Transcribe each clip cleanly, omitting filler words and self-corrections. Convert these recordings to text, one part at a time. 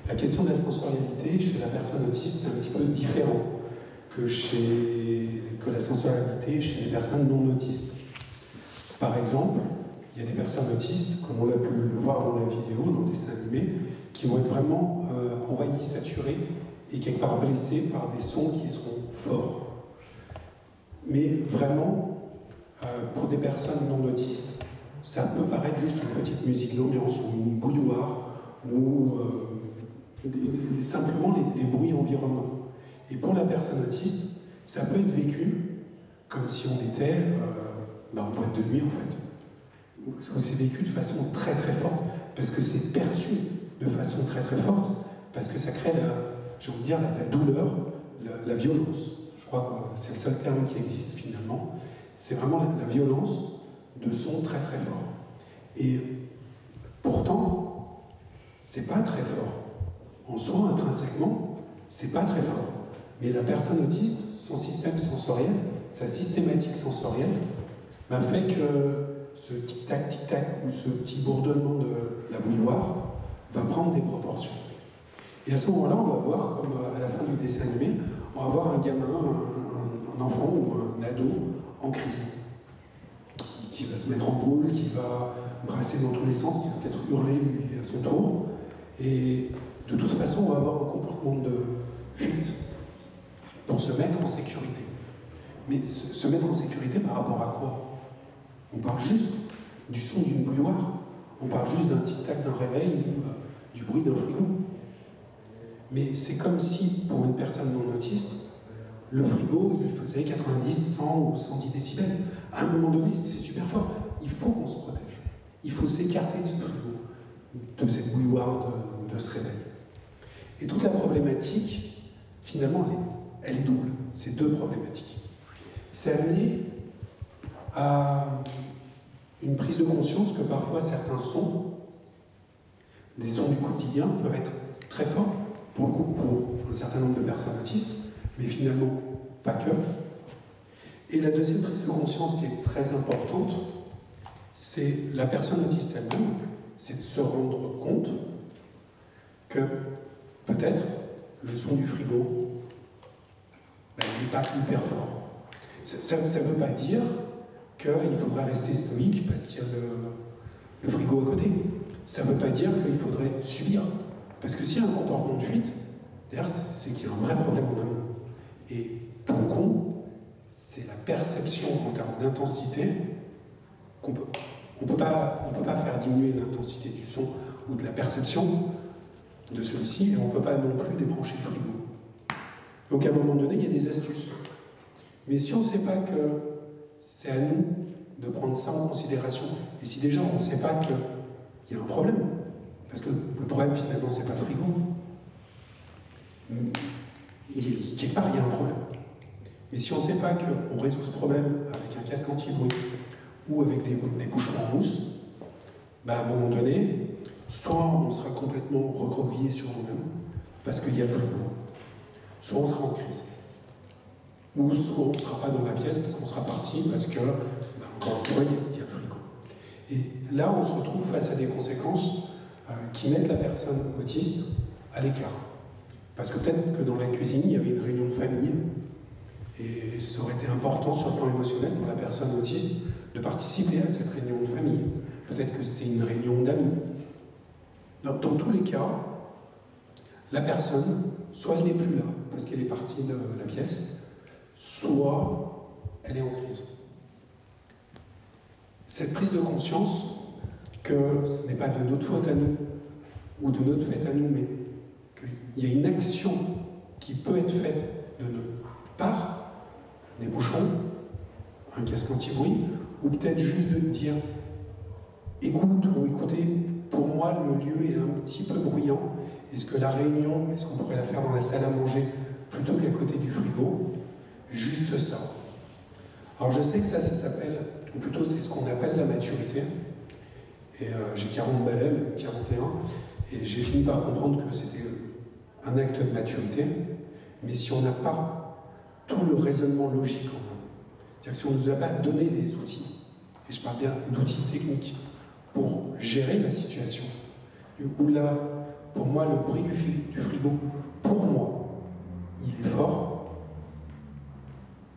La question de la sensorialité chez la personne autiste, c'est un petit peu différent que la sensorialité chez les personnes non autistes. Par exemple, il y a des personnes autistes, comme on l'a pu le voir dans la vidéo, dans le dessin animé, qui vont être vraiment envahies, saturées et quelque part blessées par des sons qui seront forts. Mais vraiment, pour des personnes non autistes, ça peut paraître juste une petite musique d'ambiance ou une bouilloire ou simplement les bruits environnants. Et pour la personne autiste, ça peut être vécu comme si on était en boîte de nuit en fait. Où c'est vécu de façon très très forte, parce que c'est perçu de façon très très forte, parce que ça crée la douleur, la violence. Je crois que c'est le seul terme qui existe finalement. C'est vraiment la violence de sons très très forts. Et pourtant, c'est pas très fort. En soi, intrinsèquement, c'est pas très fort. Mais la personne autiste, son système sensoriel, sa systématique sensorielle, fait que ce tic-tac, ou ce petit bourdonnement de la bouilloire va prendre des proportions. Et à ce moment-là, on va voir, comme à la fin du dessin animé, on va voir un gamin, un enfant ou un ado en crise, qui va se mettre en boule, qui va brasser dans tous les sens, qui va peut-être hurler lui à son tour. Et de toute façon, on va avoir un comportement de fuite pour se mettre en sécurité. Mais se mettre en sécurité par rapport à quoi? On parle juste du son d'une bouilloire, on parle juste d'un tic-tac d'un réveil ou du bruit d'un frigo. Mais c'est comme si, pour une personne non autiste, le frigo, il faisait 90, 100 ou 110 décibels. À un moment donné, c'est super fort. Il faut qu'on se protège. Il faut s'écarter de ce frigo, de cette bouilloire, de ce réveil. Et toute la problématique, finalement, elle est double. C'est deux problématiques. C'est amené à une prise de conscience que parfois certains sons, les sons du quotidien, peuvent être très forts, pour le coup, pour un certain nombre de personnes autistes, mais finalement pas que. Et la deuxième prise de conscience qui est très importante, c'est la personne autiste elle-même, c'est de se rendre compte que peut-être le son du frigo, il n'est pas hyper fort. Ça ne veut pas dire qu'il faudrait rester stoïque parce qu'il y a le frigo à côté. Ça ne veut pas dire qu'il faudrait subir. Parce que s'il y a un comportement de fuite, d'ailleurs, c'est qu'il y a un vrai problème en amont. Et pour le coup, c'est la perception en termes d'intensité qu'on peut. On ne peut pas faire diminuer l'intensité du son ou de la perception de celui-ci, et on ne peut pas non plus débrancher le frigo. Donc à un moment donné, il y a des astuces. Mais si on ne sait pas que c'est à nous de prendre ça en considération, et si déjà on ne sait pas qu'il y a un problème, parce que le problème finalement c'est pas le frigo, quelque part il y a un problème. Mais si on ne sait pas qu'on résout ce problème avec un casque anti-bruit ou avec des bouchons en mousse, à un moment donné, soit on sera complètement recroquevillé sur nous-mêmes, parce qu'il y a le frigo, soit on sera en crise. Ou soit on ne sera pas dans la pièce parce qu'on sera parti, parce que, encore une fois, il y a le frigo. Et là, on se retrouve face à des conséquences qui mettent la personne autiste à l'écart. Parce que peut-être que dans la cuisine, il y avait une réunion de famille, et ça aurait été important sur le plan émotionnel pour la personne autiste de participer à cette réunion de famille. Peut-être que c'était une réunion d'amis. Dans tous les cas, la personne, soit elle n'est plus là, parce qu'elle est partie de la pièce, soit elle est en crise. Cette prise de conscience que ce n'est pas de notre faute à nous, ou de notre fait à nous, mais qu'il y a une action qui peut être faite de notre part, des bouchons, un casque anti-bruit, ou peut-être juste de dire écoute ou écoutez, pour moi le lieu est un petit peu bruyant, est-ce que la réunion, est-ce qu'on pourrait la faire dans la salle à manger plutôt qu'à côté du frigo? Juste ça. Alors je sais que ça s'appelle, ou plutôt c'est ce qu'on appelle la maturité, et j'ai 40 balais, 41, et j'ai fini par comprendre que c'était un acte de maturité, mais si on n'a pas tout le raisonnement logique en nous, c'est-à-dire que si on ne nous a pas donné des outils, et je parle bien d'outils techniques, pour gérer la situation, où là, pour moi, le bruit du frigo, pour moi, il est fort,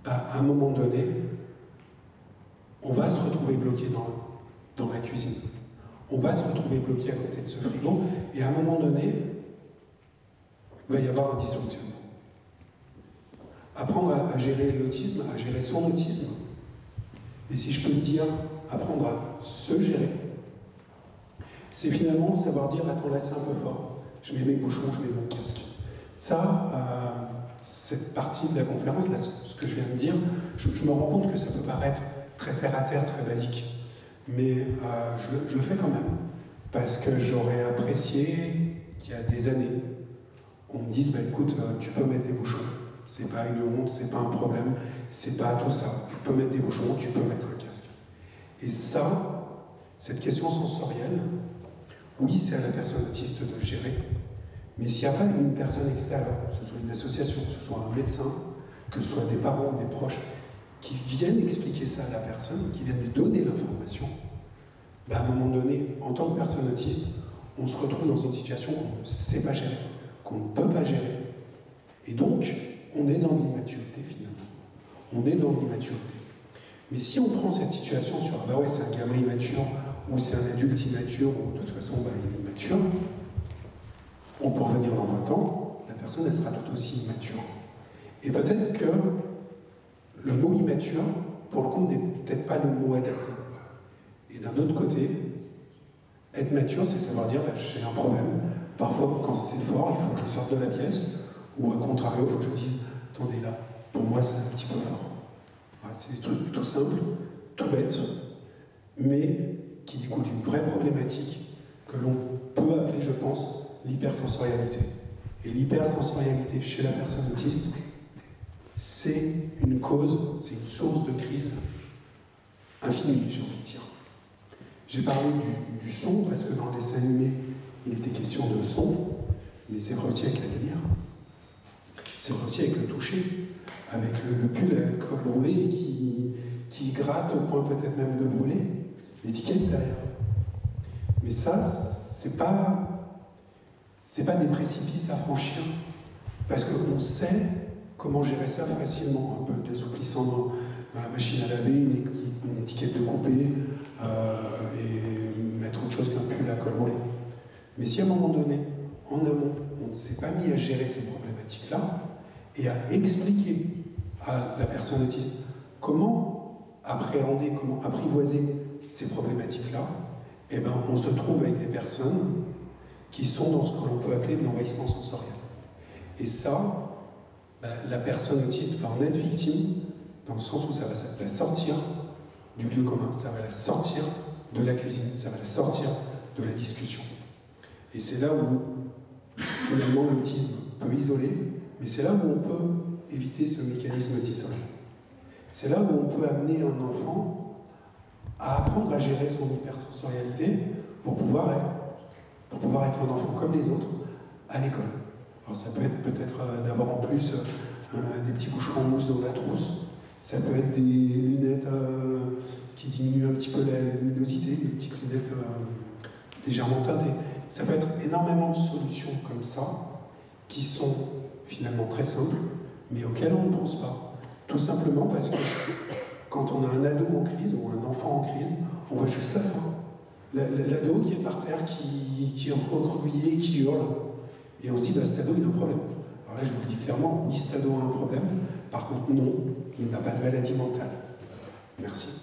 bah, à un moment donné, on va se retrouver bloqué dans la cuisine. On va se retrouver bloqué à côté de ce frigo, et à un moment donné, il va y avoir un dysfonctionnement. Apprendre à gérer l'autisme, à gérer son autisme, et si je peux dire, apprendre à se gérer, c'est finalement savoir dire, attends, là c'est un peu fort, je mets mes bouchons, je mets mon casque. Ça, cette partie de la conférence, là, ce que je viens de dire, je me rends compte que ça peut paraître très terre à terre, très basique, mais je le fais quand même, parce que j'aurais apprécié qu'il y a des années, on me dise, bah, écoute, tu peux mettre des bouchons, c'est pas une honte, c'est pas un problème, c'est pas tout ça, tu peux mettre des bouchons, tu peux mettre un casque. Et ça, cette question sensorielle, oui, c'est à la personne autiste de le gérer, mais s'il n'y a pas une personne extérieure, que ce soit une association, que ce soit un médecin, que ce soit des parents ou des proches, qui viennent expliquer ça à la personne, qui viennent lui donner l'information, ben à un moment donné, en tant que personne autiste, on se retrouve dans une situation qu'on ne sait pas gérer, qu'on ne peut pas gérer. Et donc, on est dans l'immaturité finalement. On est dans l'immaturité. Mais si on prend cette situation sur ah bah ouais, c'est un gamin immature, ou c'est un adulte immature, ou de toute façon bah, il est immature, on peut revenir dans 20 ans, la personne elle sera tout aussi immature. Et peut-être que le mot immature, pour le coup, n'est peut-être pas le mot adapté. Et d'un autre côté, être mature, c'est savoir dire bah, j'ai un problème. Parfois, quand c'est fort, il faut que je sorte de la pièce, ou à contrario, il faut que je dise attendez là, pour moi c'est un petit peu fort. Voilà, c'est des trucs tout simples, tout bêtes, mais qui découlent d'une vraie problématique que l'on peut appeler, je pense, l'hypersensorialité. Et l'hypersensorialité chez la personne autiste, c'est une cause, c'est une source de crise infinie, j'ai envie de dire. J'ai parlé du son, parce que dans le dessin animé, il était question de son, mais c'est vrai aussi avec la lumière. C'est vrai aussi avec le toucher, avec le pull à col roulé qui gratte au point peut-être même de brûler l'étiquette derrière. Mais ça, c'est pas des précipices à franchir, parce qu'on sait comment gérer ça facilement, un peu d'assouplissant dans la machine à laver, une étiquette de coupé, et mettre autre chose qu'un pull à col roulé. Mais si à un moment donné, en amont, on ne s'est pas mis à gérer ces problématiques-là, et à expliquer à la personne autiste comment appréhender, comment apprivoiser ces problématiques-là, eh ben, on se trouve avec des personnes qui sont dans ce que l'on peut appeler de l'envahissement sensoriel. Et ça, ben, la personne autiste va en être victime, dans le sens où ça va la sortir du lieu commun, ça va la sortir de la cuisine, ça va la sortir de la discussion. Et c'est là où, finalement, l'autisme peut isoler, mais c'est là où on peut éviter ce mécanisme d'isolement. C'est là où on peut amener un enfant à apprendre à gérer son hypersensorialité pour pouvoir être un enfant comme les autres à l'école. Alors ça peut être peut-être d'avoir en plus des petits bouchons en mousse dans la trousse, ça peut être des lunettes qui diminuent un petit peu la luminosité, des petites lunettes légèrement teintées. Ça peut être énormément de solutions comme ça, qui sont finalement très simples, mais auxquelles on ne pense pas. Tout simplement parce que quand on a un ado en crise, ou un enfant en crise, on voit juste la fin. L'ado qui est par terre, qui est recroquevillé, qui hurle. Et on se dit, bah, cet ado, il a un problème. Alors là, je vous le dis clairement, oui, cet ado a un problème. Par contre, non, il n'a pas de maladie mentale. Merci.